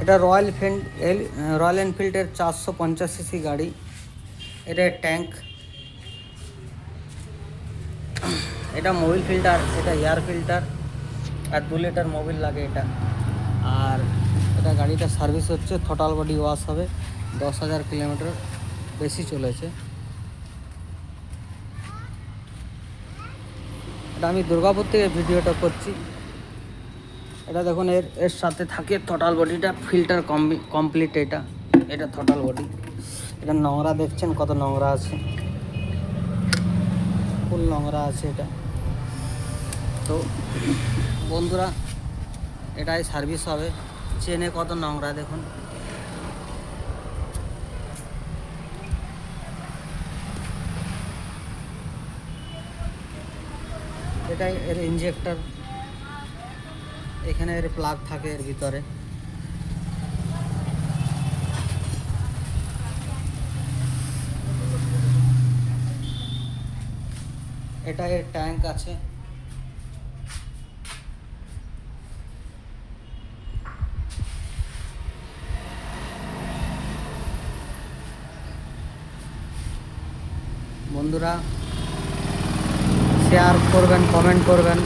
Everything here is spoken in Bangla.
এটা রয়্যাল এনফিল্ডের 450 সিসি গাড়ি। এটা ট্যাঙ্ক, এটা মোবিল ফিল্টার, এটা এয়ার ফিল্টার, আর 2 লিটার মোবিল লাগে এটা। আর এটা গাড়িটা সার্ভিস হচ্ছে, থটাল বডি ওয়াশ হবে। 10,000 কিলোমিটার বেশি চলেছে। এটা আমি দুর্গাপুর থেকে ভিডিওটা করছি। এটা দেখুন, এর সাথে থাকে থটাল বডিটা, ফিল্টার কমপ্লিট। এটা থটাল বডি। এটা নোংরা দেখছেন কত নোংরা আছে, ফুল নোংরা আছে এটা। তো বন্ধুরা, এটাই সার্ভিস হবে। চেনে কত নোংরা দেখুন। এটাই এর ইঞ্জেক্টর, এখানে এর প্লাগ থাকে এর ভিতরে। এটা এর ট্যাঙ্ক আছে। বন্ধুরা, শেয়ার করবেন, কমেন্ট করবেন।